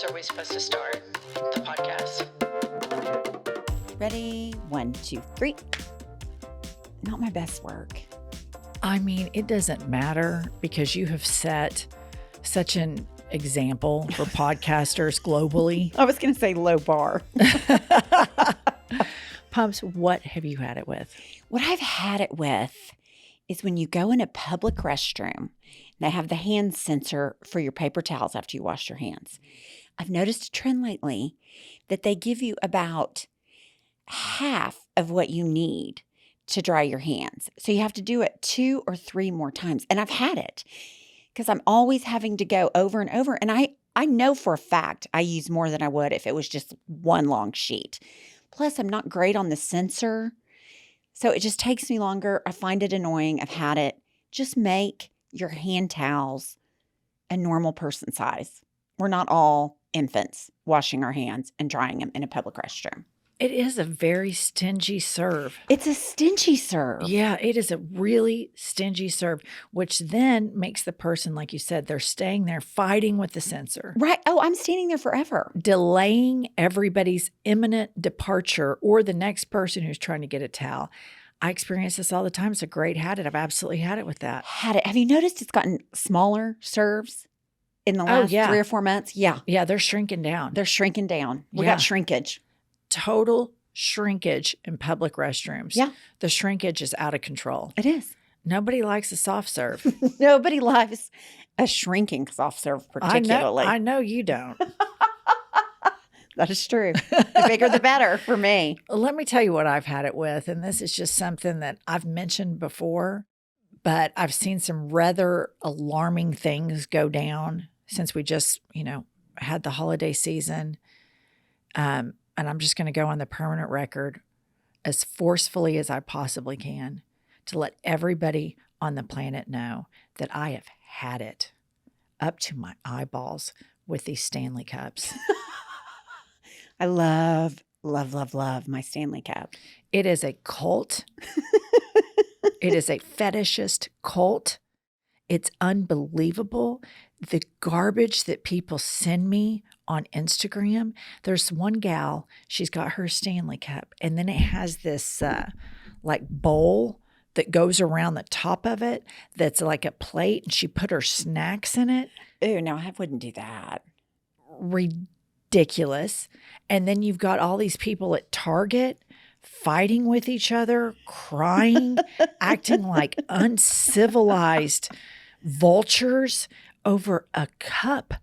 So are we supposed to start the podcast? Ready? 1, 2, 3. Not my best work. I mean, it doesn't matter because you have set such an example for podcasters globally. I was going to say low bar. Pumps, what have you had it with? What I've had it with is when you go in a public restroom, they have the hand sensor for your paper towels after you wash your hands. I've noticed a trend lately that they give you about half of what you need to dry your hands. So you have to do it 2 or 3 more times. And I've had it because I'm always having to go over and over. And I know for a fact I use more than I would if it was just one long sheet. Plus, I'm not great on the sensor. So it just takes me longer. I find it annoying. I've had it. Just make your hand towels a normal person size. We're not all infants washing our hands and drying them in a public restroom. It is a very stingy serve. It's a stingy serve. Yeah, it is a really stingy serve, which then makes the person, like you said, they're staying there fighting with the sensor. Right. Oh, I'm standing there forever. Delaying everybody's imminent departure or the next person who's trying to get a towel. I experience this all the time. It's a great habit. I've absolutely had it with that. Had it. Have you noticed it's gotten smaller serves in the last 3 or 4 months? Yeah. Yeah, they're shrinking down. They're shrinking down. We Yeah. got shrinkage. Total shrinkage in public restrooms. Yeah. The shrinkage is out of control. It is. Nobody likes a soft serve. Nobody likes a shrinking soft serve particularly. I know you don't. That is true. The bigger the better for me. Let me tell you what I've had it with. And this is just something that I've mentioned before, but I've seen some rather alarming things go down since we just, had the holiday season. And I'm just going to go on the permanent record as forcefully as I possibly can to let everybody on the planet know that I have had it up to my eyeballs with these Stanley Cups. I love my Stanley Cup. It is a cult. It is a fetishist cult. It's unbelievable. The garbage that people send me on Instagram. There's one gal, she's got her Stanley Cup, and then it has this bowl that goes around the top of it that's like a plate, and she put her snacks in it. Ooh, no, I wouldn't do that. Ridiculous. And then you've got all these people at Target fighting with each other, crying, acting like uncivilized vultures over a cup.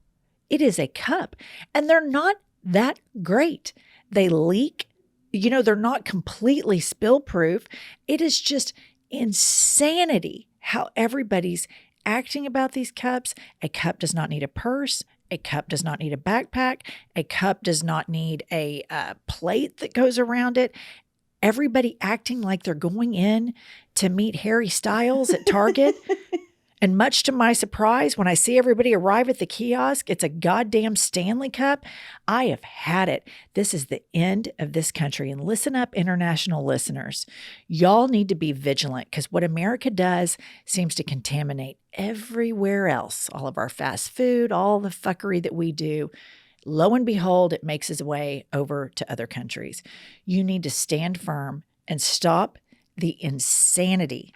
It is a cup. And they're not that great. They leak. They're not completely spill proof. It is just insanity how everybody's acting about these cups. A cup does not need a purse. A cup does not need a backpack. A cup does not need a plate that goes around it. Everybody acting like they're going in to meet Harry Styles at Target. And much to my surprise, when I see everybody arrive at the kiosk, it's a goddamn Stanley Cup. I have had it. This is the end of this country. And listen up, international listeners. Y'all need to be vigilant because what America does seems to contaminate everywhere else. All of our fast food, all the fuckery that we do. Lo and behold, it makes its way over to other countries. You need to stand firm and stop the insanity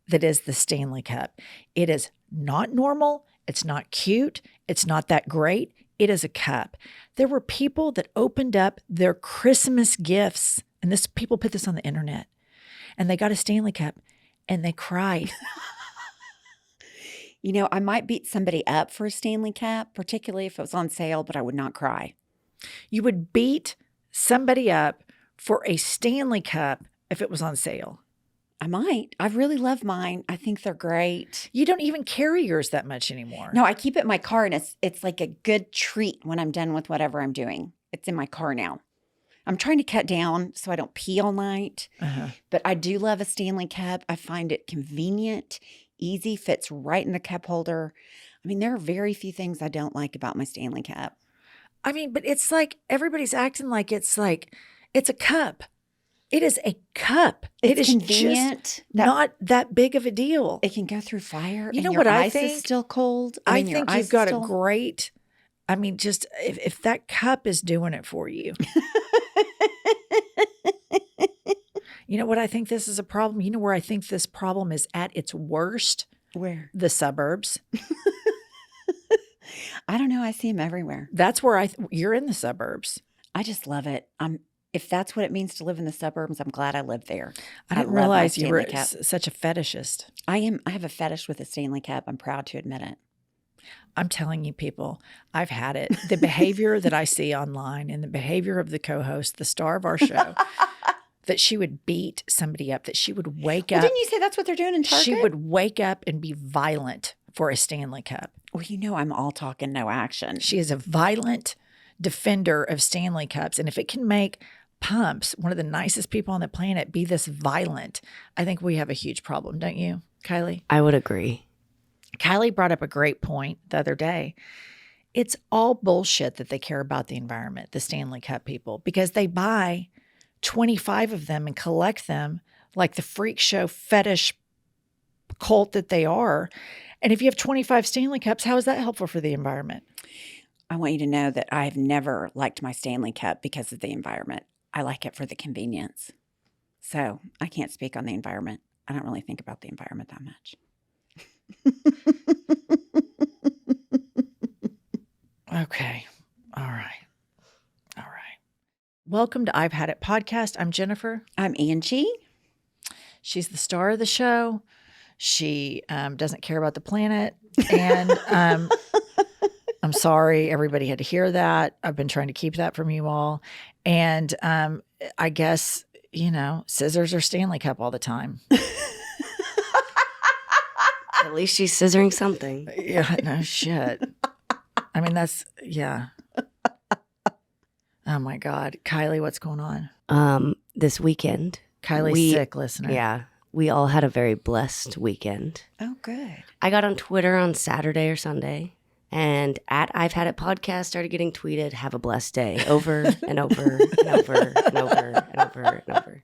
that is the Stanley Cup. It is not normal. It's not cute. It's not that great. It is a cup. There were people that opened up their Christmas gifts, and people put this on the internet, and they got a Stanley Cup, and they cried. I might beat somebody up for a Stanley Cup, particularly if it was on sale, but I would not cry. You would beat somebody up for a Stanley Cup if it was on sale. I might. I really love mine. I think they're great. You don't even carry yours that much anymore. No, I keep it in my car, and it's like a good treat when I'm done with whatever I'm doing. It's in my car now. I'm trying to cut down so I don't pee all night, but I do love a Stanley Cup. I find it convenient, easy, fits right in the cup holder. I mean, there are very few things I don't like about my Stanley Cup. I mean, but it's like everybody's acting like it's a cup. It is a cup. It's it is convenient. Just not that big of a deal. It can go through fire. You know and what your I ice think? is still cold. I your think ice you've is got still... a great I mean, just if that cup is doing it for you. You know what I think this is a problem? You know where I think this problem is at its worst? Where? The suburbs. I don't know. I see them everywhere. That's where you're in the suburbs. I just love it. If that's what it means to live in the suburbs, I'm glad I live there. I didn't love my realize you were Stanley Cup. such a fetishist. I am. I have a fetish with the Stanley Cup. I'm proud to admit it. I'm telling you, people, I've had it. The behavior that I see online and the behavior of the co-host, the star of our show, that she would beat somebody up, that she would wake up. Didn't you say that's what they're doing in Target? She would wake up and be violent for a Stanley Cup. Well, you know I'm all talk and no action. She is a violent defender of Stanley Cups. And if it can make Pumps, one of the nicest people on the planet, be this violent, I think we have a huge problem, don't you, Kylie? I would agree. Kylie brought up a great point the other day. It's all bullshit that they care about the environment, the Stanley Cup people, because they buy 25 of them and collect them like the freak show fetish cult that they are. And if you have 25 Stanley Cups, how is that helpful for the environment? I want you to know that I've never liked my Stanley Cup because of the environment. I like it for the convenience. So I can't speak on the environment. I don't really think about the environment that much. Okay. All right. Welcome to I've Had It podcast. I'm Jennifer. I'm Angie. She's the star of the show. She doesn't care about the planet. And I'm sorry everybody had to hear that. I've been trying to keep that from you all. And I guess, scissors or Stanley Cup all the time. At least she's scissoring something. Yeah, no shit. I mean, yeah. Oh my God. Kylie, what's going on? This weekend. Kylie's sick, listener. Yeah. We all had a very blessed weekend. Oh, good. I got on Twitter on Saturday or Sunday, and at I've Had It podcast started getting tweeted, have a blessed day, over and over and over and over and over and over.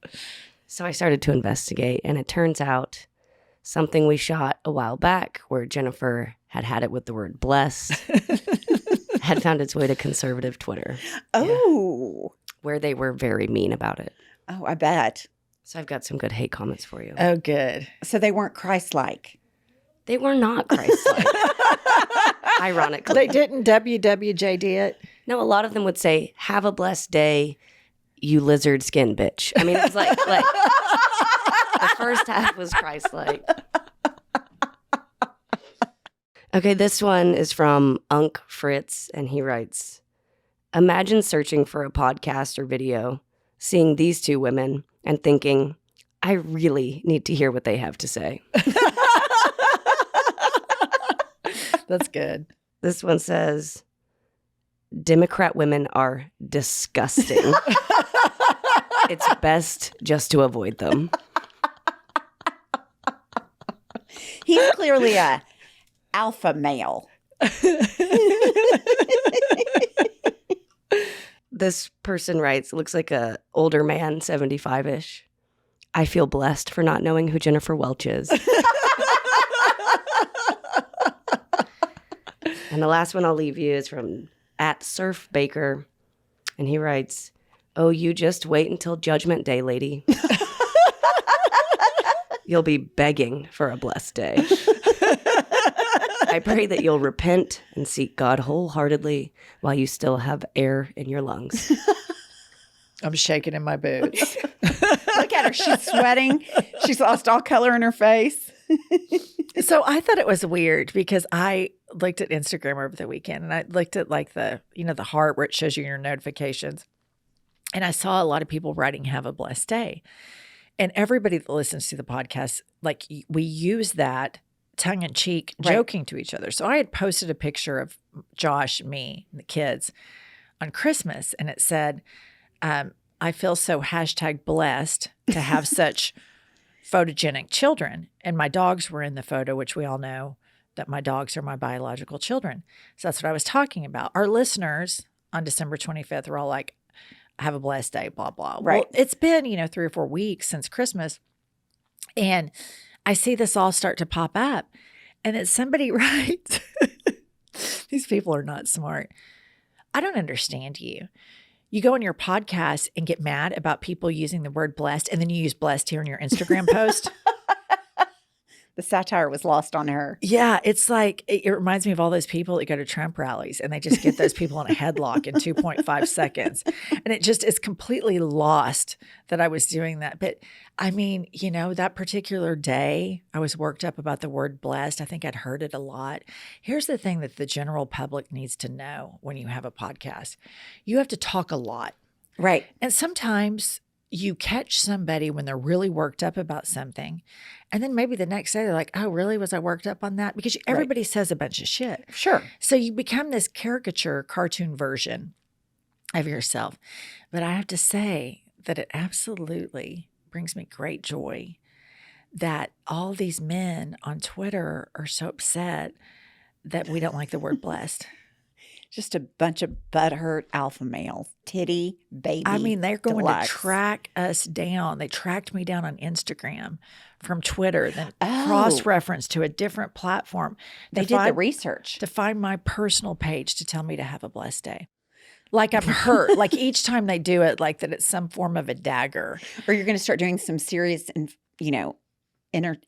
So I started to investigate, and it turns out something we shot a while back where Jennifer had it with the word blessed had found its way to conservative Twitter. Oh. Where they were very mean about it. Oh, I bet. So I've got some good hate comments for you. Oh, good. So they weren't Christ-like. They were not Christ-like. Ironically. They didn't WWJD it? No, a lot of them would say, have a blessed day, you lizard skin bitch. I mean, it was like the first half was Christ-like. Okay, this one is from Unc Fritz, and he writes, imagine searching for a podcast or video, seeing these two women, and thinking, I really need to hear what they have to say. That's good. This one says, Democrat women are disgusting. It's best just to avoid them. He's clearly a alpha male. This person writes, looks like a older man, 75-ish. I feel blessed for not knowing who Jennifer Welch is. And the last one I'll leave you is from @SurfBaker. And he writes, oh, you just wait until Judgment Day, lady. You'll be begging for a blessed day. I pray that you'll repent and seek God wholeheartedly while you still have air in your lungs. I'm shaking in my boots. Look at her. She's sweating. She's lost all color in her face. So I thought it was weird because I looked at Instagram over the weekend and I looked at like the heart where it shows you your notifications. And I saw a lot of people writing, have a blessed day. And everybody that listens to the podcast, like we use that tongue in cheek, joking to each other. So I had posted a picture of Josh, me, and the kids on Christmas. And it said, I feel so #blessed to have such photogenic children. And my dogs were in the photo, which we all know that my dogs are my biological children. So that's what I was talking about. Our listeners on December 25th were all like, have a blessed day, blah, blah. Right. Well, it's been, 3 or 4 weeks since Christmas. And I see this all start to pop up. And then somebody writes, these people are not smart. I don't understand you. You go on your podcast and get mad about people using the word blessed, and then you use blessed here in your Instagram post. The satire was lost on her. Yeah, it's like, it reminds me of all those people that go to Trump rallies and they just get those people in a headlock in 2.5 seconds. And it just is completely lost that I was doing that. But I mean, you know, that particular day, I was worked up about the word blessed. I think I'd heard it a lot. Here's the thing that the general public needs to know when you have a podcast. You have to talk a lot. Right. And sometimes you catch somebody when they're really worked up about something. And then maybe the next day they're like, oh, really? Was I worked up on that? Because everybody says a bunch of shit. Sure. So you become this caricature cartoon version of yourself. But I have to say that it absolutely brings me great joy that all these men on Twitter are so upset that we don't like the word blessed. Just a bunch of butthurt alpha males. Titty, baby. I mean, they're going deluxe. to track us down. They tracked me down on Instagram from Twitter, then cross-reference to a different platform. They did the research. To find my personal page to tell me to have a blessed day. Like I'm hurt. Like each time they do it, like that it's some form of a dagger. Or you're going to start doing some serious,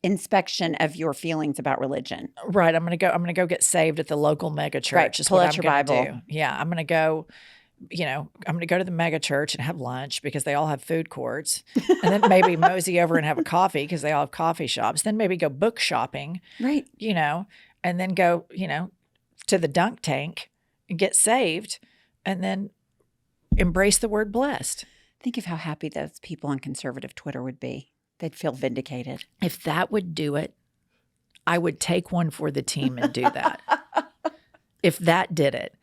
inspection of your feelings about religion. Right. I'm going to go get saved at the local mega church. Right. Pull out your Bible. Do. Yeah. I'm going to go, I'm going to go to the mega church and have lunch because they all have food courts. And then maybe mosey over and have a coffee because they all have coffee shops. Then maybe go book shopping. Right. And then go, to the dunk tank and get saved and then embrace the word blessed. Think of how happy those people on conservative Twitter would be. They'd feel vindicated. If that would do it, I would take one for the team and do that. If that did it,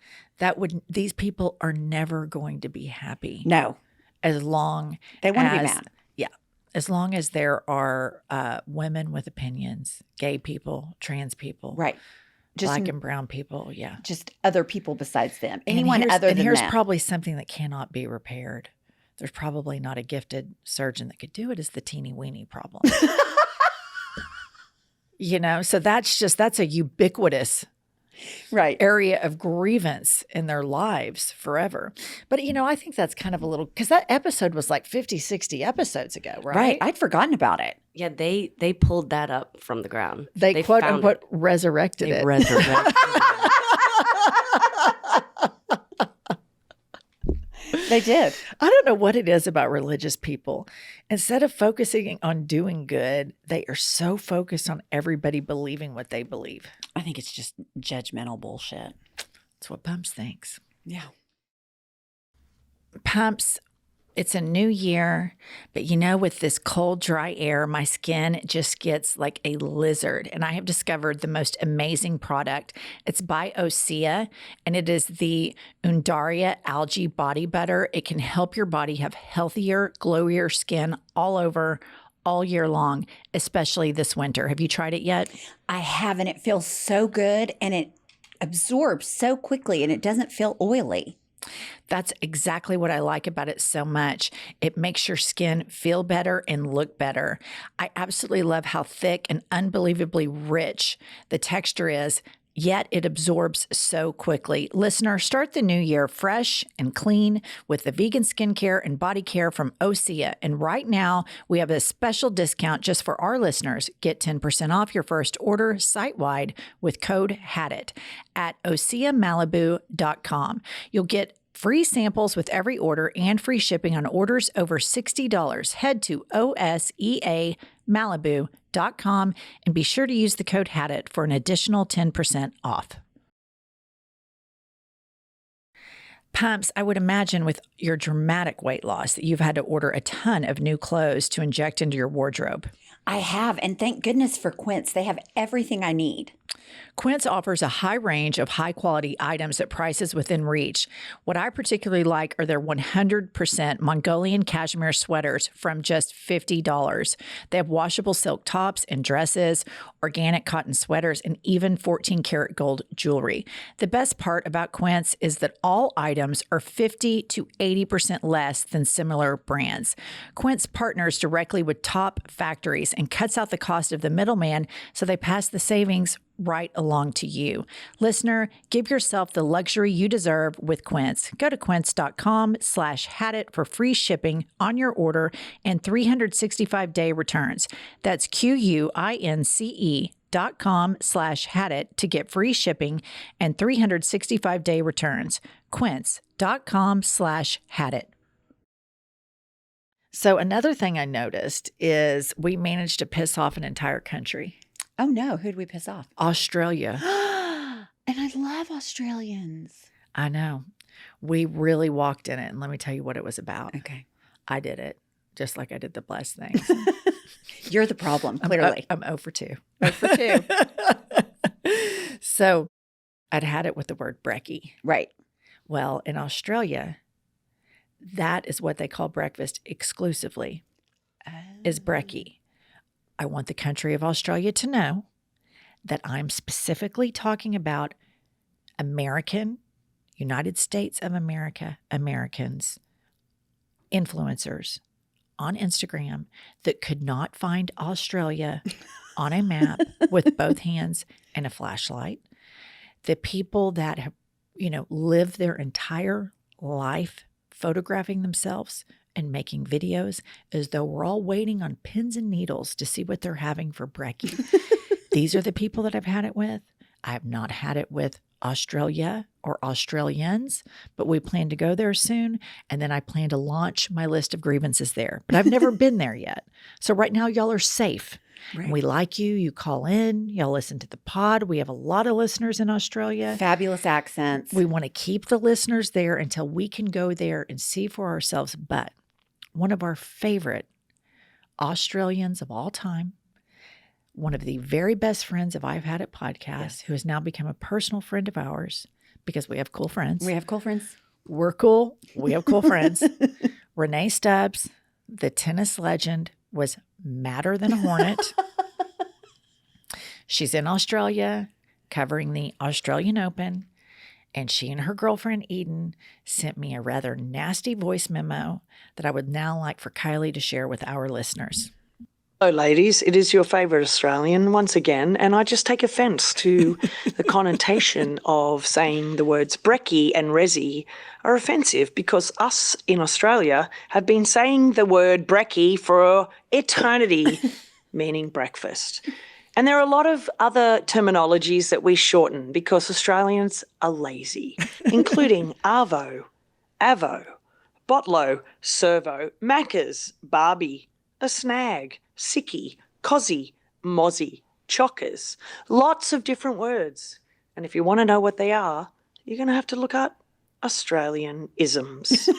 these people are never going to be happy. No. As long they want to be mad. Yeah. As long as there are women with opinions, gay people, trans people. Right. Black and brown people. Yeah. Just other people besides them. Anyone other than them. And here's probably something that cannot be repaired. There's probably not a gifted surgeon that could do it, is the teeny weeny problem. So that's a ubiquitous area of grievance in their lives forever. But, I think that's kind of a little, because that episode was like 50, 60 episodes ago, right? Right. I'd forgotten about it. Yeah, they pulled that up from the ground. They quote unquote resurrected it. Resurrected it. They did. I don't know what it is about religious people. Instead of focusing on doing good, they are so focused on everybody believing what they believe. I think it's just judgmental bullshit. That's what Pumps thinks. Yeah. Pumps, it's a new year, but with this cold, dry air, my skin just gets like a lizard. And I have discovered the most amazing product. It's by Osea, and it is the Undaria Algae Body Butter. It can help your body have healthier, glowier skin all over, all year long, especially this winter. Have you tried it yet? I haven't. It feels so good, and it absorbs so quickly, and it doesn't feel oily. That's exactly what I like about it so much. It makes your skin feel better and look better. I absolutely love how thick and unbelievably rich the texture is, yet it absorbs so quickly. Listener, start the new year fresh and clean with the vegan skincare and body care from Osea. And right now, we have a special discount just for our listeners. Get 10% off your first order site-wide with code HADIT at OseaMalibu.com. You'll get free samples with every order and free shipping on orders over $60. Head to OSEAMalibu.com and be sure to use the code HADIT for an additional 10% off. Pumps, I would imagine with your dramatic weight loss that you've had to order a ton of new clothes to inject into your wardrobe. I have, and thank goodness for Quince. They have everything I need. Quince offers a high range of high-quality items at prices within reach. What I particularly like are their 100% Mongolian cashmere sweaters from just $50. They have washable silk tops and dresses, organic cotton sweaters, and even 14-karat gold jewelry. The best part about Quince is that all items are 50 to 80% less than similar brands. Quince partners directly with top factories and cuts out the cost of the middleman, so they pass the savings right along to you. Listener, give yourself the luxury you deserve with Quince. Go to quince.com/hadit for free shipping on your order and 365-day returns. That's QUINCE.com/hadit to get free shipping and 365-day returns. Quince.com/hadit. So another thing I noticed is we managed to piss off an entire country. Oh no, who'd we piss off? Australia. And I love Australians. I know. We really walked in it. And let me tell you what it was about. Okay. I did it just like I did the blessed things. You're the problem, clearly. I'm 0 for 2. 0 for 2. So I'd had it with the word brekkie. Right. Well, in Australia, that is what they call breakfast exclusively, is brekkie. I want the country of Australia to know that I'm specifically talking about American, United States of America, Americans, influencers on Instagram that could not find Australia on a map with both hands and a flashlight. The people that have, lived their entire life photographing themselves and making videos as though we're all waiting on pins and needles to see what they're having for brekkie. These are the people that I've had it with. I have not had it with Australia or Australians, but we plan to go there soon. And then I plan to launch my list of grievances there. But I've never been there yet. So right now, y'all are safe. Right. We like you. You call in. Y'all listen to the pod. We have a lot of listeners in Australia. Fabulous accents. We want to keep the listeners there until we can go there and see for ourselves. But one of our favorite Australians of all time, one of the very best friends of I've Had It podcast, who has now become a personal friend of ours because we have cool friends. We have cool friends. We're cool. We have cool friends. Renee Stubbs, the tennis legend, was madder than a hornet. She's in Australia covering the Australian Open, and she and her girlfriend Eden sent me a rather nasty voice memo that I would now like for Kylie to share with our listeners. Hello, ladies. It is your favourite Australian once again, and I just take offence to the connotation of saying the words brekkie and resi are offensive because us in Australia have been saying the word brekkie for eternity, meaning breakfast. And there are a lot of other terminologies that we shorten because Australians are lazy, including arvo, avo, botlo, servo, macca's, barbie, a snag, sickie, cozzy, mozzie, chockers. Lots of different words. And if you want to know what they are, you're going to have to look up Australian isms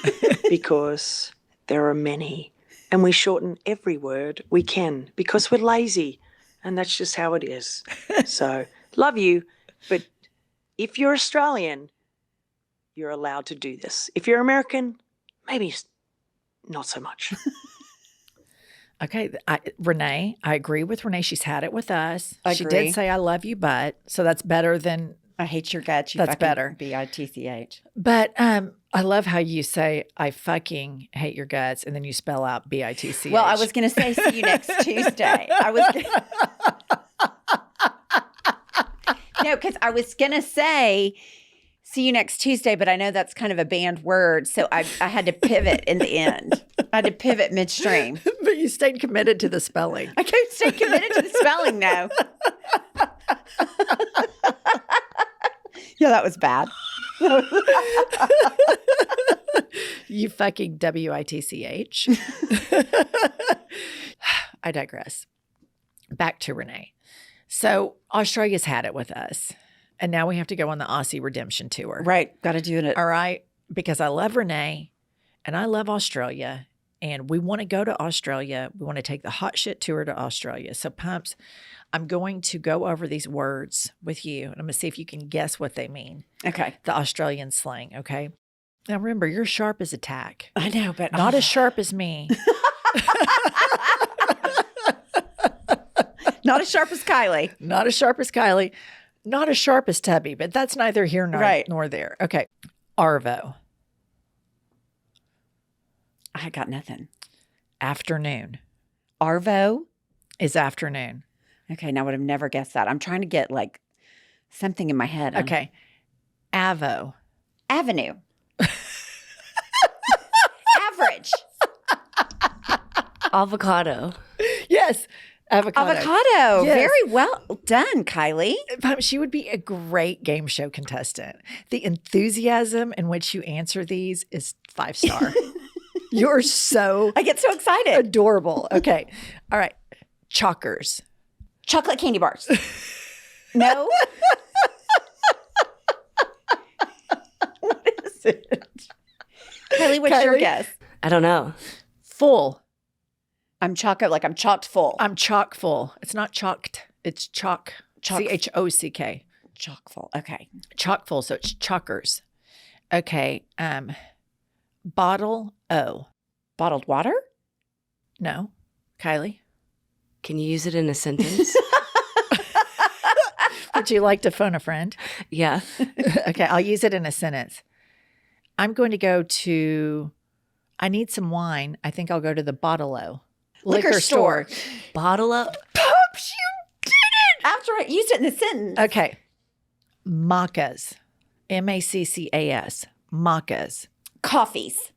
because there are many. And we shorten every word we can because we're lazy. And that's just how it is. So, love you. But if you're Australian, you're allowed to do this. If you're American, maybe not so much. Okay. Renee, I agree with Renee. She's had it with us. I She agree. did say, I love you, but. So that's better than. I hate your guts. You That's fucking better. B-I-T-C-H. But I love how you say, I fucking hate your guts, and then you spell out B-I-T-C-H. Well, I was going to say, see you next Tuesday. No, because I was going to say, see you next Tuesday, but I know that's kind of a banned word, so I had to pivot in the end. I had to pivot midstream. But you stayed committed to the spelling. I can't stay committed to the spelling now. Yeah, that was bad. You fucking W-I-T-C-H. I digress. Back to Renee. So Australia's had it with us. And now we have to go on the Aussie redemption tour. Right. Got to do it. All right. Because I love Renee and I love Australia. And we want to go to Australia. We want to take the hot shit tour to Australia. So Pumps, I'm going to go over these words with you. And I'm going to see if you can guess what they mean. Okay. The Australian slang. Okay. Now remember, you're sharp as a tack. I know, but Not as sharp as me. not as sharp as Kylie. Not as sharp as Kylie. Not as sharp as Tubby, but that's neither here nor there. Okay. Arvo. I got nothing. Afternoon. Arvo. is afternoon. Okay, now I would have never guessed that. I'm trying to get like something in my head. Okay. Avo. Avenue. Average. Avocado. Yes. Avocado. Avocado. Yes. Very well done, Kylie. But she would be a great game show contestant. The enthusiasm in which you answer these is 5-star. You're so I get so excited. adorable. Okay. All right. Chalkers. Chocolate candy bars. No? What is it? Kylie, what's your Kylie? guess? I don't know. Full. I'm chocked full. I'm chock full. It's not chalked. It's chalk. Chock- CHOCK. chock full. Okay. Chock full. So it's chalkers. Okay. Bottle O. Bottled water? No. Kylie. Can you use it in a sentence? Would you like to phone a friend? Yeah. Okay. I'll use it in a sentence. I'm going to go to, I need some wine. I think I'll go to the Bottle O. Liquor store. Bottle of Pops, you did it. After I used it in the sentence. Okay. Maccas. MACCAS. Maccas. Coffees.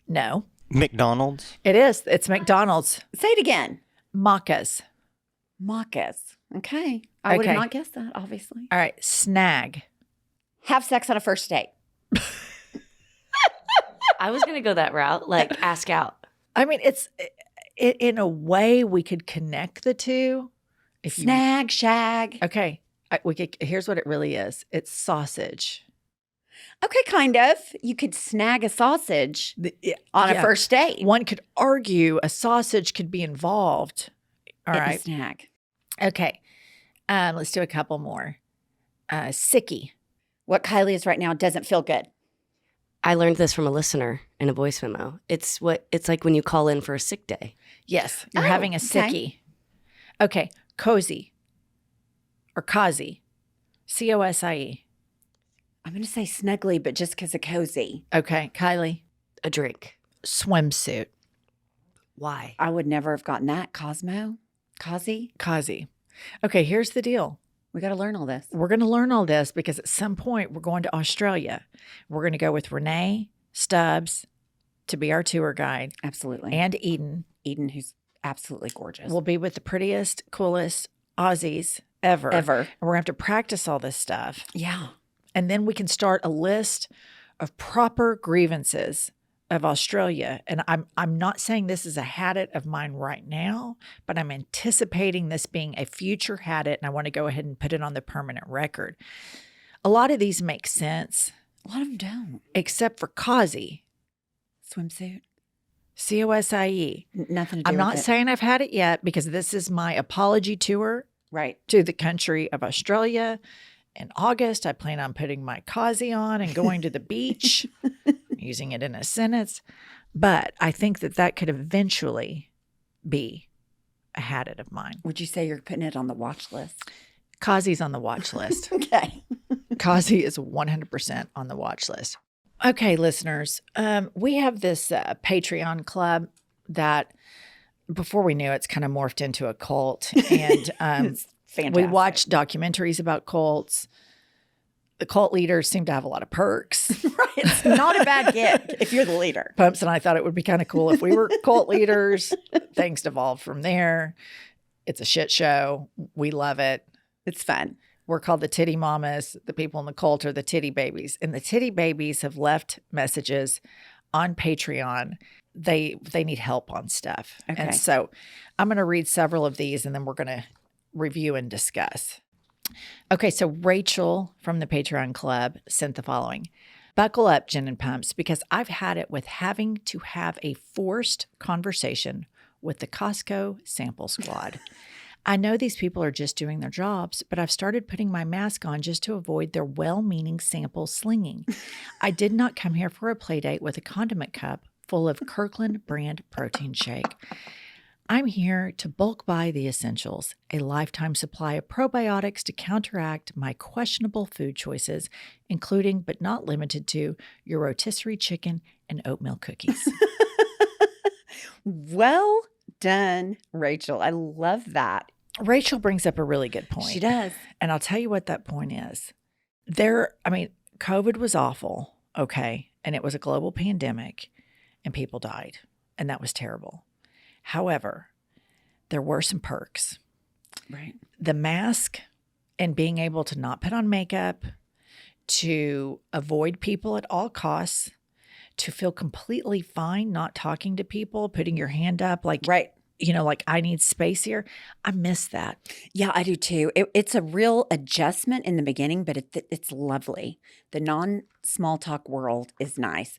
No. McDonald's. It is. It's McDonald's. Say it again. Maccas. Macas. Okay. I would have Okay. not guessed that, obviously. All right. Snag. Have sex on a first date. I was gonna go that route, like ask out. I mean, in a way we could connect the two. If you- Snag, shag. okay. Here's what it really is. It's sausage. Okay, kind of. You could snag a sausage on a Yeah. first date. One could argue a sausage could be involved. All in a right. snag. Okay. Let's do a couple more. Sicky. What Kylie is right now doesn't feel good. I learned this from a listener in a voice memo. It's like when you call in for a sick day. Yes. You're Oh, having a okay. sicky. Okay. Cozy. Or cozy. COSIE. I'm going to say snuggly, but just because of cozy. Okay. Kylie. A drink. Swimsuit. Why? I would never have gotten that. Cosmo? Cozy? Cozy. Okay. Here's the deal. We got to learn all this. We're going to learn all this because at some point we're going to Australia. We're going to go with Renee Stubbs to be our tour guide Absolutely. and Eden. Eden, who's absolutely gorgeous. We'll be with the prettiest, coolest Aussies ever. Ever. And we're going to have to practice all this stuff. Yeah. And then we can start a list of proper grievances of Australia. And I'm not saying this is a habit of mine right now, but I'm anticipating this being a future habit, and I want to go ahead and put it on the permanent record. A lot of these make sense, A lot of them don't. except for Cozy, Swimsuit? COSIE. Nothing to do I'm with not it. saying I've had it yet because this is my apology tour Right. to the country of Australia. In August, I plan on putting my Cozy on and going to the beach, using it in a sentence. But I think that could eventually be a habit of mine. Would you say you're putting it on the watch list? Cozy's on the watch list. Okay. Cozy is 100% on the watch list. Okay, listeners, we have this Patreon club that before we knew it's kind of morphed into a cult. And It's fantastic. we watch documentaries about cults. The cult leaders seem to have a lot of perks. Right. It's not a bad gig if you're the leader. Pumps and I thought it would be kind of cool if we were cult leaders. Things devolved from there. It's a shit show. We love it. It's fun. We're called the titty mamas. The people in the cult are the titty babies. And the titty babies have left messages on Patreon. They need help on stuff. Okay. And so I'm going to read several of these and then we're going to review and discuss. Okay, so Rachel from the Patreon Club sent the following. Buckle up, Gin and Pumps, because I've had it with having to have a forced conversation with the Costco sample squad. I know these people are just doing their jobs, but I've started putting my mask on just to avoid their well-meaning sample slinging. I did not come here for a play date with a condiment cup full of Kirkland brand protein shake. I'm here to bulk buy the essentials, a lifetime supply of probiotics to counteract my questionable food choices, including but not limited to your rotisserie chicken and oatmeal cookies. Well done, Rachel. I love that. Rachel brings up a really good point. She does. And I'll tell you what that point is. COVID was awful, okay? And it was a global pandemic and people died. And that was terrible. However, there were some perks. Right. The mask and being able to not put on makeup, to avoid people at all costs, to feel completely fine not talking to people, putting your hand up like, Right. Like I need space here. I miss that. Yeah, I do too. It's a real adjustment in the beginning, but it's lovely. The non-small talk world is nice.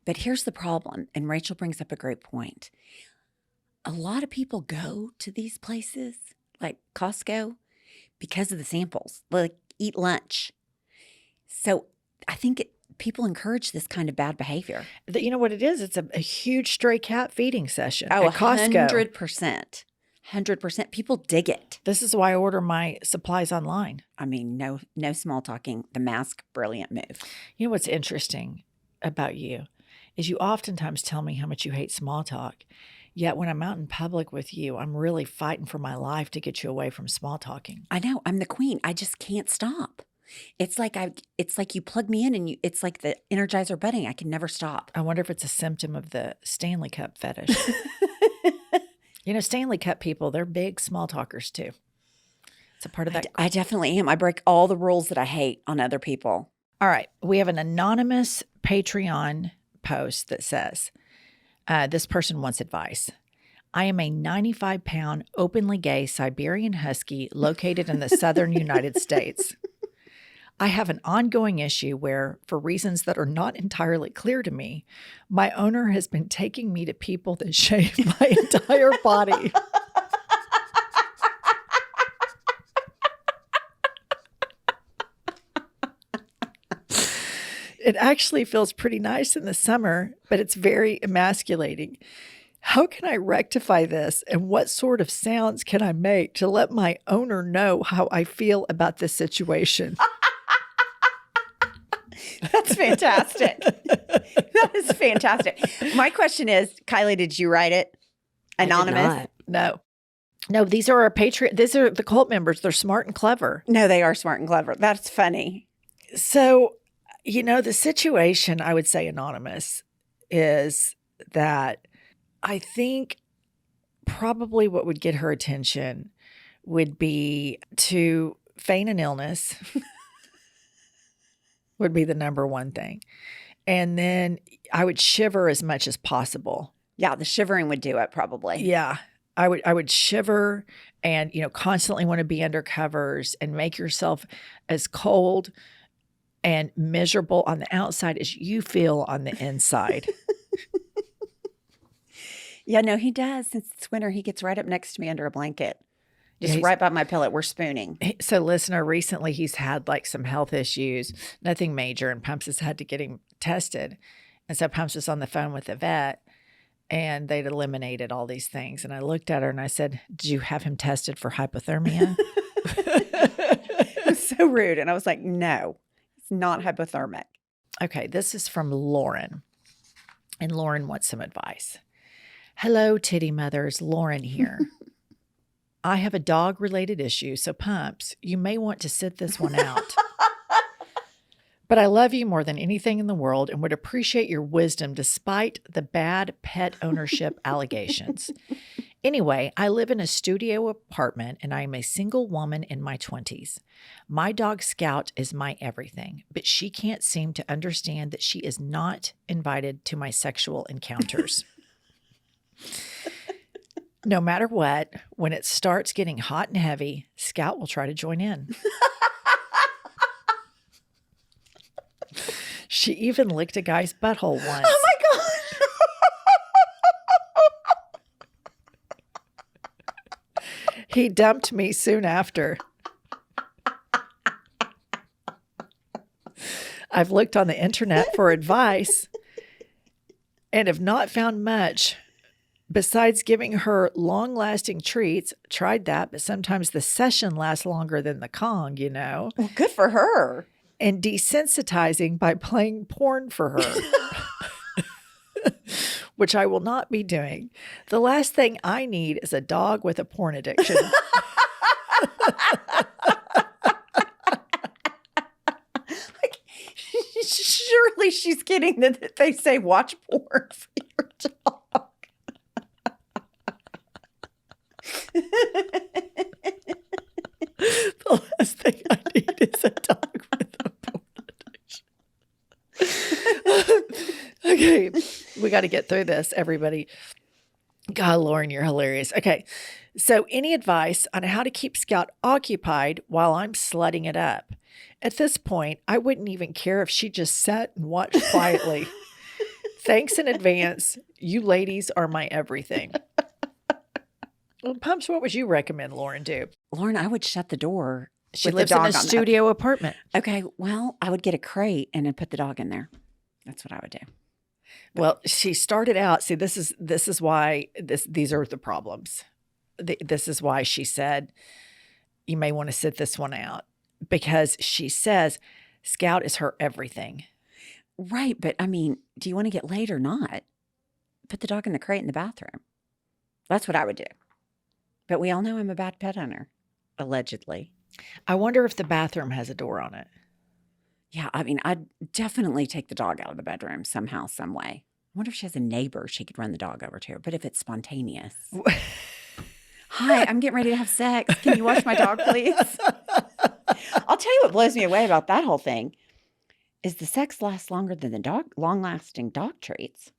But here's the problem, and Rachel brings up a great point. A lot of people go to these places, like Costco, because of the samples, like eat lunch. So I think people encourage this kind of bad behavior. You know what it is? It's a huge stray cat feeding session Oh, at Costco. 100%. 100%. People dig it. This is why I order my supplies online. I mean, no small talking. The mask, brilliant move. You know what's interesting about you is you oftentimes tell me how much you hate small talk. Yet when I'm out in public with you, I'm really fighting for my life to get you away from small talking. I know. I'm the queen. I just can't stop. It's like you plug me in and it's like the Energizer Bunny. I can never stop. I wonder if it's a symptom of the Stanley Cup fetish. Stanley Cup people, they're big small talkers too. It's a part of that. I definitely am. I break all the rules that I hate on other people. All right. We have an anonymous Patreon post that says, this person wants advice. I am a 95-pound, openly gay Siberian Husky located in the southern United States. I have an ongoing issue where, for reasons that are not entirely clear to me, my owner has been taking me to people that shave my entire body. It actually feels pretty nice in the summer, but it's very emasculating. How can I rectify this, and what sort of sounds can I make to let my owner know how I feel about this situation? That's fantastic. That is fantastic. My question is, Kylie, did you write it? Anonymous? No, these are our Patreon. These are the cult members. They're smart and clever. No, they are smart and clever. That's funny. So, the situation, I would say anonymous, is that I think probably what would get her attention would be to feign an illness. Would be the number one thing. And then I would shiver as much as possible. Yeah, the shivering would do it probably. Yeah. I would shiver and, constantly want to be under covers and make yourself as cold and miserable on the outside as you feel on the inside. Yeah, no, he does. Since it's winter, he gets right up next to me under a blanket. Just right by my pillow. We're spooning. So listener, recently he's had like some health issues, nothing major, and Pumps has had to get him tested. And so Pumps was on the phone with the vet and they'd eliminated all these things. And I looked at her and I said, did you have him tested for hypothermia? It was so rude. And I was like, no, it's not hypothermic. Okay, this is from Lauren. And Lauren wants some advice. Hello, titty mothers. Lauren here. I have a dog-related issue, so Pumps, you may want to sit this one out. But I love you more than anything in the world and would appreciate your wisdom despite the bad pet ownership allegations. Anyway, I live in a studio apartment and I am a single woman in my 20s. My dog Scout is my everything, but she can't seem to understand that she is not invited to my sexual encounters. No matter what, when it starts getting hot and heavy, Scout will try to join in. She even licked a guy's butthole once. Oh my God. He dumped me soon after. I've looked on the internet for advice and have not found much. Besides giving her long-lasting treats, tried that, but sometimes the session lasts longer than the Kong, Well, good for her. And desensitizing by playing porn for her. which I will not be doing. The last thing I need is a dog with a porn addiction. Surely she's kidding that they say watch porn for your dog. The last thing I need is a dog with a porn addiction. Okay, we got to get through this, everybody. God, Lauren, you're hilarious. Okay, so any advice on how to keep Scout occupied while I'm slutting it up? At this point, I wouldn't even care if she just sat and watched quietly. Thanks in advance. You ladies are my everything. Well, Pumps, what would you recommend Lauren do? Lauren, I would shut the door. She with the lives in dog a on the- studio apartment. Okay, well, I would get a crate and then put the dog in there. That's what I would do. Well, she started out. See, this is why these are the problems. This is why she said you may want to sit this one out, because she says Scout is her everything. Right, but I mean, do you want to get laid or not? Put the dog in the crate in the bathroom. That's what I would do. But we all know I'm a bad pet owner, allegedly. I wonder if the bathroom has a door on it. Yeah, I mean, I'd definitely take the dog out of the bedroom somehow, some way. I wonder if she has a neighbor she could run the dog over to, but if it's spontaneous. Hi, I'm getting ready to have sex. Can you watch my dog, please? I'll tell you what blows me away about that whole thing is the sex lasts longer than the long-lasting dog treats.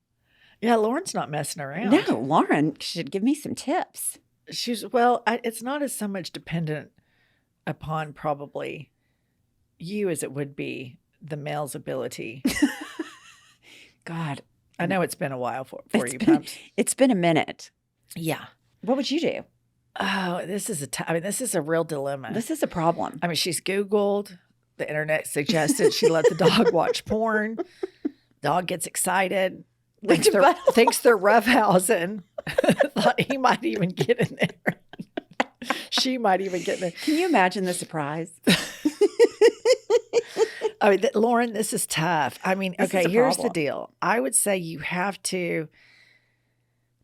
Yeah, Lauren's not messing around. No, Lauren should give me some tips. It's not as so much dependent upon probably you as it would be the male's ability. God. I know it's been a while for you, been, Pumps. It's been a minute. Yeah. What would you do? Oh, this is this is a real dilemma. This is a problem. I mean, she's Googled. The internet suggested she let the dog watch porn. Dog gets excited. Thinks they're roughhousing. Thought he might even get in there. She might even get in there. Can you imagine the surprise? I mean, Lauren, this is tough. I mean, okay, here's the problem. deal. I would say you have to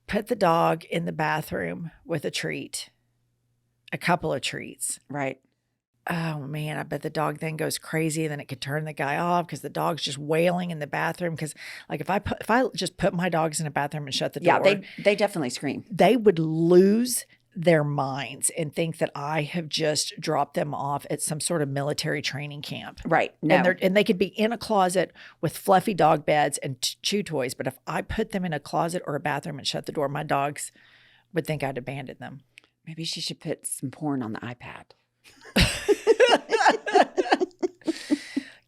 put the dog in the bathroom with a treat, a couple of treats. Right. Oh, man, I bet the dog then goes crazy, and then it could turn the guy off because the dog's just wailing in the bathroom. Because, like, if I just put my dogs in a bathroom and shut the door, Yeah, they definitely scream. they would lose their minds and think that I have just dropped them off at some sort of military training camp. Right. No. And they could be in a closet with fluffy dog beds and chew toys. But if I put them in a closet or a bathroom and shut the door, my dogs would think I'd abandoned them. Maybe she should put some porn on the iPad.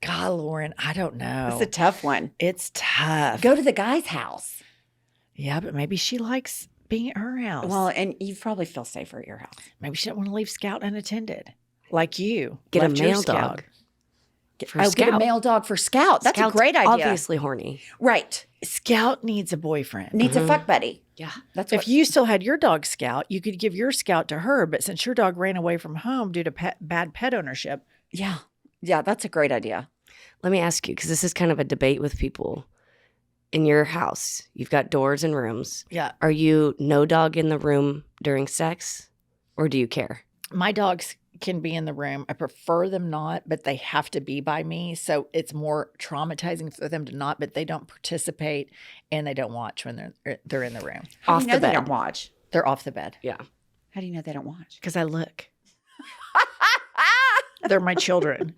God, Lauren, I don't know. It's a tough one. It's tough. Go to the guy's house. Yeah, but maybe she likes being at her house. Well, and you probably feel safer at your house. maybe she doesn't want to leave Scout unattended, like you. Get a left your male Scout. dog. For Get a Scout. male dog for Scout. That's Scout's a great idea. Obviously horny. Right. Scout needs a boyfriend. Needs a fuck buddy. Yeah. That's what If you still had your dog Scout, you could give your Scout to her. But since your dog ran away from home due to bad pet ownership, Yeah. Yeah, that's a great idea. Let me ask you, because this is kind of a debate with people. In your house, you've got doors and rooms. yeah, Are you no dog in the room during sex, or do you care? my dogs can be in the room. I prefer them not, but they have to be by me. So it's more traumatizing for them to not, but they don't participate and they don't watch when they're in the room. How Off do you know the they bed. don't watch? They're off the bed Yeah. How do you know they don't watch? because I look. They're my children.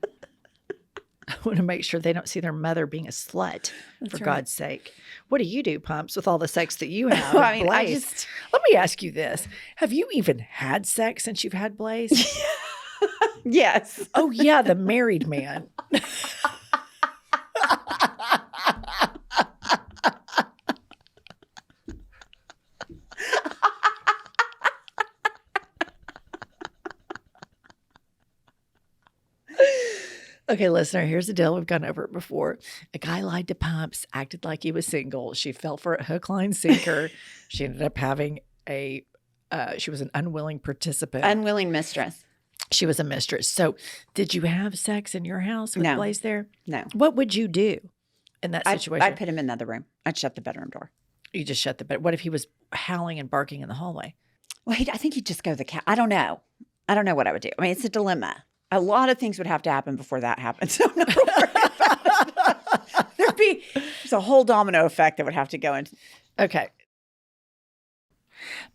I want to make sure they don't see their mother being a slut, for right. God's sake. What do you do, Pumps, with all the sex that you have? I mean, I Blaze? just- Let me ask you this. Have you even had sex since you've had Blaze? Yes. Oh, yeah, the married man. Okay, listener, here's the deal. We've gone over it before. A guy lied to Pumps, acted like he was single. She fell for a hook, line, sinker. She ended up having she was an unwilling participant. Unwilling mistress. She was a mistress. So did you have sex in your house with No. Blaze there? No. What would you do in that situation? I'd put him in the other room. I'd shut the bedroom door. You just shut the bed. What if he was howling and barking in the hallway? Well, I think he'd just go to the cat. I don't know. I don't know what I would do. I mean, it's a dilemma. A lot of things would have to happen before that happens. So I'm not worried about it. There's a whole domino effect that would have to go into. Okay.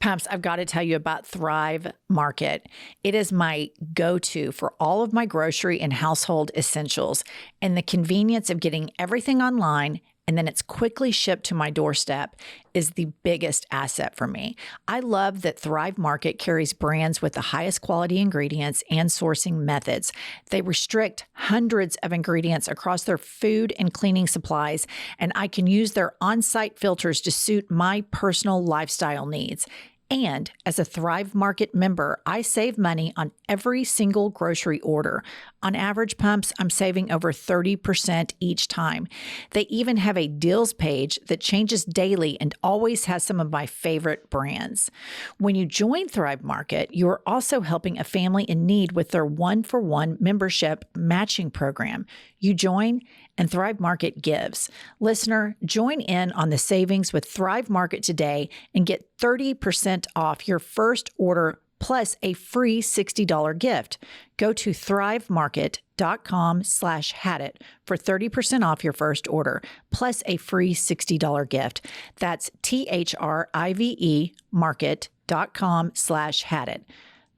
Pumps, I've got to tell you about Thrive Market. It is my go-to for all of my grocery and household essentials, and the convenience of getting everything online and then it's quickly shipped to my doorstep is the biggest asset for me. I love that Thrive Market carries brands with the highest quality ingredients and sourcing methods. They restrict hundreds of ingredients across their food and cleaning supplies, and I can use their on-site filters to suit my personal lifestyle needs. And as a Thrive Market member, I save money on every single grocery order. On average, Pumps, I'm saving over 30% each time. They even have a deals page that changes daily and always has some of my favorite brands. When you join Thrive Market, you're also helping a family in need with their 1-for-1 membership matching program. You join and Thrive Market gives. Listener, join in on the savings with Thrive Market today and get 30% off your first order plus a free $60 gift. Go to thrivemarket.com/hadit for 30% off your first order plus a free $60 gift. That's THRIVE market.com/hadit.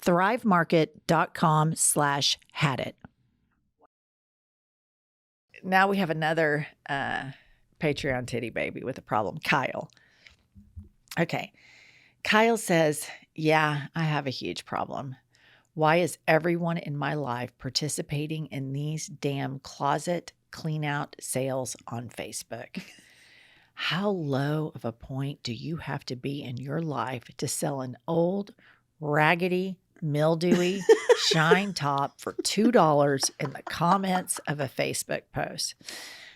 thrivemarket.com/hadit. Now we have another Patreon titty baby with a problem, Kyle. Okay. Kyle says, yeah, I have a huge problem. Why is everyone in my life participating in these damn closet clean out sales on Facebook? How low of a point do you have to be in your life to sell an old, raggedy, mildewy shine top for $2 in the comments of a Facebook post?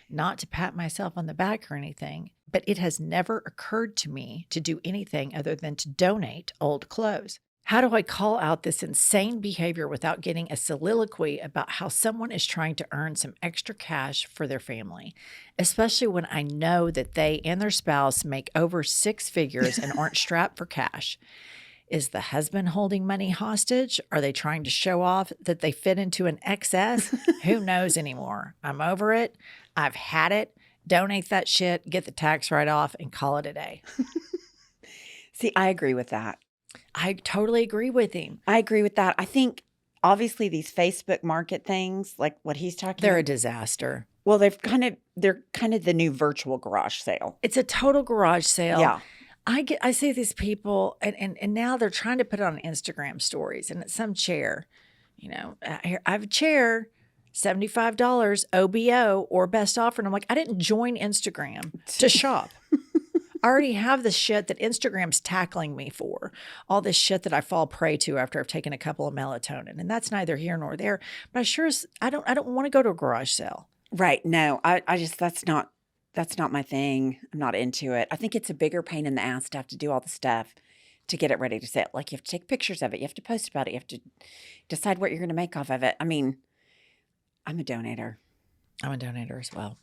Not to pat myself on the back or anything, but it has never occurred to me to do anything other than to donate old clothes. How do I call out this insane behavior without getting a soliloquy about how someone is trying to earn some extra cash for their family, especially when I know that they and their spouse make over 6 figures and aren't strapped for cash? Is the husband holding money hostage? Are they trying to show off that they fit into an XS? Who knows anymore? I'm over it. I've had it. Donate that shit, get the tax write-off, and call it a day. See, I agree with that. I totally agree with him. I agree with that. I think obviously these Facebook market things, like what he's talking They're a about. disaster. Well, they're kind of the new virtual garage sale. It's a total garage sale. Yeah. I see these people and now they're trying to put it on Instagram stories, and it's some chair. You know, I have a chair, $75 OBO or best offer. And I'm like, I didn't join Instagram to shop. I already have the shit that Instagram's tackling me for, all this shit that I fall prey to after I've taken a couple of melatonin. And that's neither here nor there. But I don't want to go to a garage sale. Right. No, I just, that's not my thing. I'm not into it. I think it's a bigger pain in the ass to have to do all the stuff to get it ready to sell. Like you have to take pictures of it. You have to post about it. You have to decide what you're going to make off of it. I mean, I'm a donator. I'm a donator as well.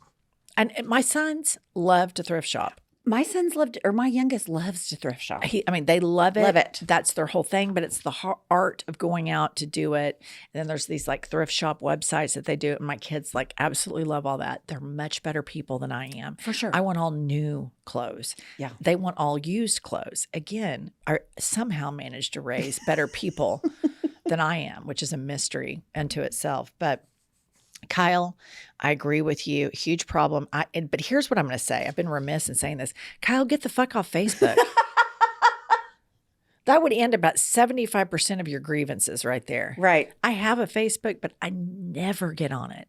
And my sons love to thrift shop. My youngest loves to thrift shop. They love it. Love it. That's their whole thing, but it's the art of going out to do it. And then there's these like thrift shop websites that they do. And my kids like absolutely love all that. They're much better people than I am. For sure. I want all new clothes. Yeah. They want all used clothes. Again, I somehow managed to raise better people than I am, which is a mystery unto itself. But Kyle, I agree with you. Huge problem. But here's what I'm going to say. I've been remiss in saying this. Kyle, get the fuck off Facebook. That would end about 75% of your grievances right there. Right. I have a Facebook, but I never get on it.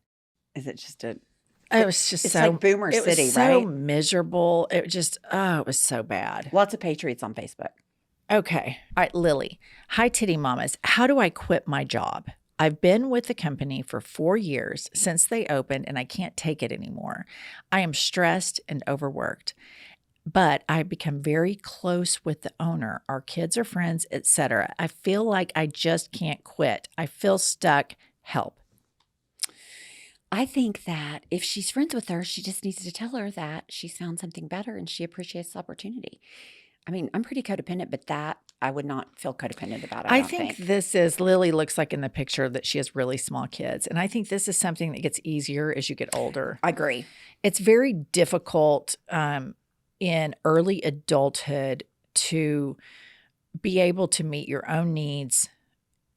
Is it just a... It was just it's so... like Boomer it City, was so right? miserable. It just... Oh, it was so bad. Lots of Patriots on Facebook. Okay. All right, Lily. Hi, Titty Mamas. How do I quit my job? I've been with the company for 4 years since they opened, and I can't take it anymore. I am stressed and overworked, but I've become very close with the owner. Our kids are friends, etc. I feel like I just can't quit. I feel stuck. Help. I think that if she's friends with her, she just needs to tell her that she's found something better and she appreciates the opportunity. I mean, I'm pretty codependent, but that I would not feel codependent about. I I don't think think. this is Lily looks like in the picture that she has really small kids. And I think this is something that gets easier as you get older. I agree. It's very difficult in early adulthood to be able to meet your own needs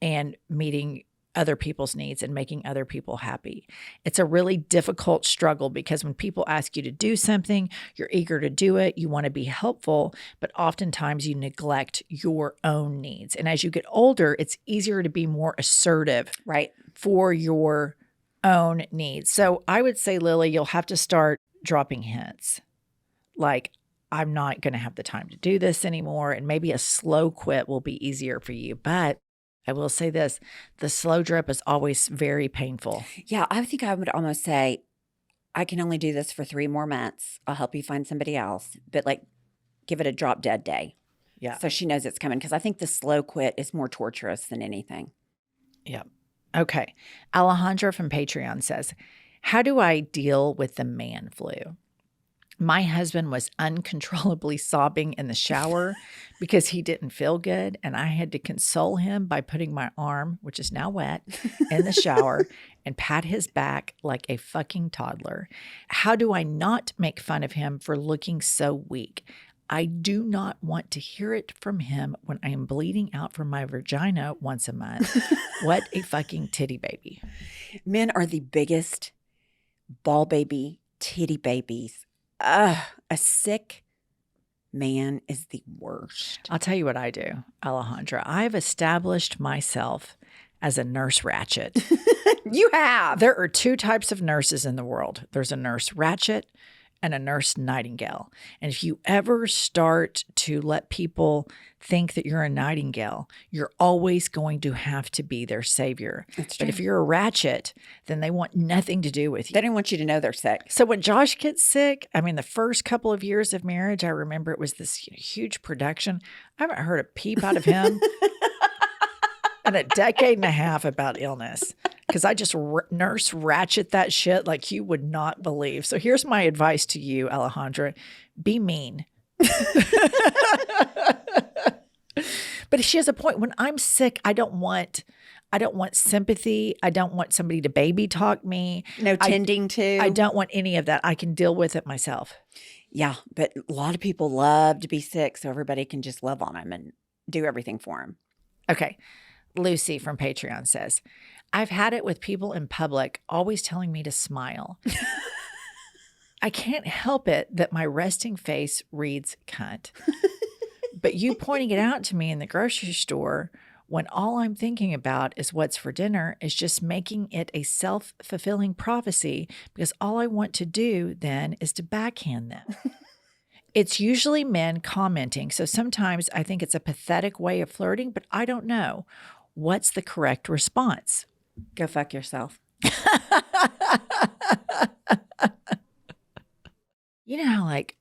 and meeting other people's needs and making other people happy. It's a really difficult struggle because when people ask you to do something, you're eager to do it, you want to be helpful, but oftentimes you neglect your own needs. And as you get older, it's easier to be more assertive Right. for your own needs. So I would say, Lily, you'll have to start dropping hints like, I'm not going to have the time to do this anymore. And maybe a slow quit will be easier for you. But I will say this, the slow drip is always very painful. Yeah, I think I would almost say, I can only do this for 3 more months. I'll help you find somebody else, but like give it a drop dead day. Yeah. So she knows it's coming because I think the slow quit is more torturous than anything. Yeah. Okay. Alejandra from Patreon says, how do I deal with the man flu? My husband was uncontrollably sobbing in the shower because he didn't feel good, and I had to console him by putting my arm, which is now wet, in the shower and pat his back like a fucking toddler. How do I not make fun of him for looking so weak? I do not want to hear it from him when I am bleeding out from my vagina once a month. What a fucking titty baby. Men are the biggest ball baby, titty babies. A sick man is the worst. I'll tell you what I do, Alejandra. I've established myself as a nurse ratchet. You have. There are 2 types of nurses in the world. There's a nurse ratchet and a nurse nightingale. And if you ever start to let people think that you're a nightingale, you're always going to have to be their savior. That's But true. if you're a ratchet, then they want nothing to do with you. They don't want you to know they're sick. So when Josh gets sick, I mean, the first couple of years of marriage, I remember it was this huge production. I haven't heard a peep out of him in a decade and a half about illness because I just nurse ratchet that shit like you would not believe. So here's my advice to you, Alejandra. Be mean. But she has a point. When I'm sick, I don't want sympathy. I don't want somebody to baby talk me. No tending to. I don't want any of that. I can deal with it myself. Yeah, but a lot of people love to be sick so everybody can just love on them and do everything for them. Okay. Lucy from Patreon says, I've had it with people in public always telling me to smile. I can't help it that my resting face reads cunt. But you pointing it out to me in the grocery store when all I'm thinking about is what's for dinner is just making it a self-fulfilling prophecy because all I want to do then is to backhand them. It's usually men commenting, so sometimes I think it's a pathetic way of flirting, but I don't know. What's the correct response? Go fuck yourself. You know how like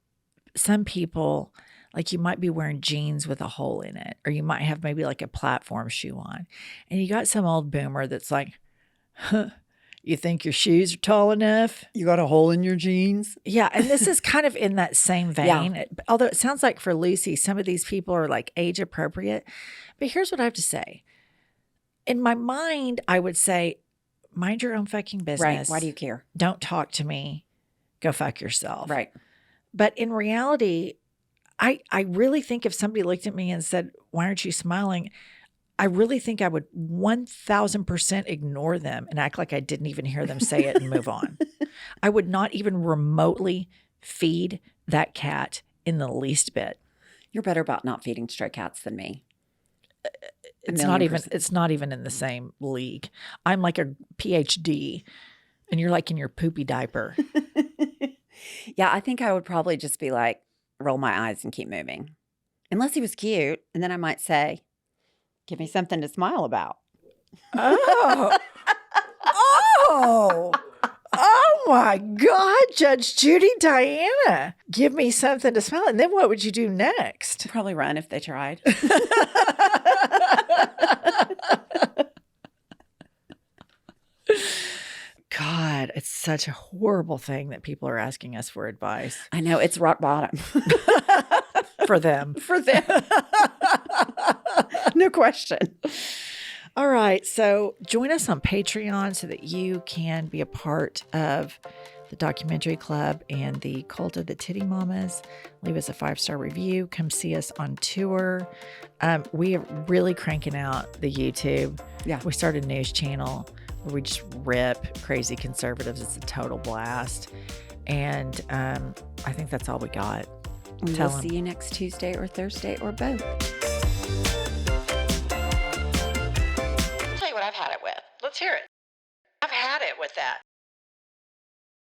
some people, like you might be wearing jeans with a hole in it, or you might have maybe like a platform shoe on, and you got some old boomer that's like, huh, you think your shoes are tall enough? You got a hole in your jeans? Yeah, and this is kind of in that same vein. Yeah. Although it sounds like for Lucy, some of these people are like age appropriate. But here's what I have to say. In my mind, I would say, mind your own fucking business. Right. Why do you care? Don't talk to me. Go fuck yourself. Right. But in reality, I really think if somebody looked at me and said, why aren't you smiling? I really think I would 1000% ignore them and act like I didn't even hear them say it and move on. I would not even remotely feed that cat in the least bit. You're better about not feeding stray cats than me. It's not even in the same league. I'm like a PhD and you're like in your poopy diaper. Yeah, I think I would probably just be like, roll my eyes and keep moving. Unless he was cute. And then I might say, give me something to smile about. Oh. Oh my God, Judge Judy Diana. Give me something to smile. And then what would you do next? Probably run if they tried. God, it's such a horrible thing that people are asking us for advice I know it's rock bottom for them. for them. No question. All right. So join us on Patreon so that you can be a part of the documentary club and the cult of the titty mamas. Leave us a 5-star review. Come see us on tour. We are really cranking out the YouTube. Yeah. We started a news channel where we just rip crazy conservatives. It's a total blast. And I think that's all we got. We'll Tell 'em. see you next Tuesday or Thursday or both. I'll tell you what I've had it with. Let's hear it. I've had it with that.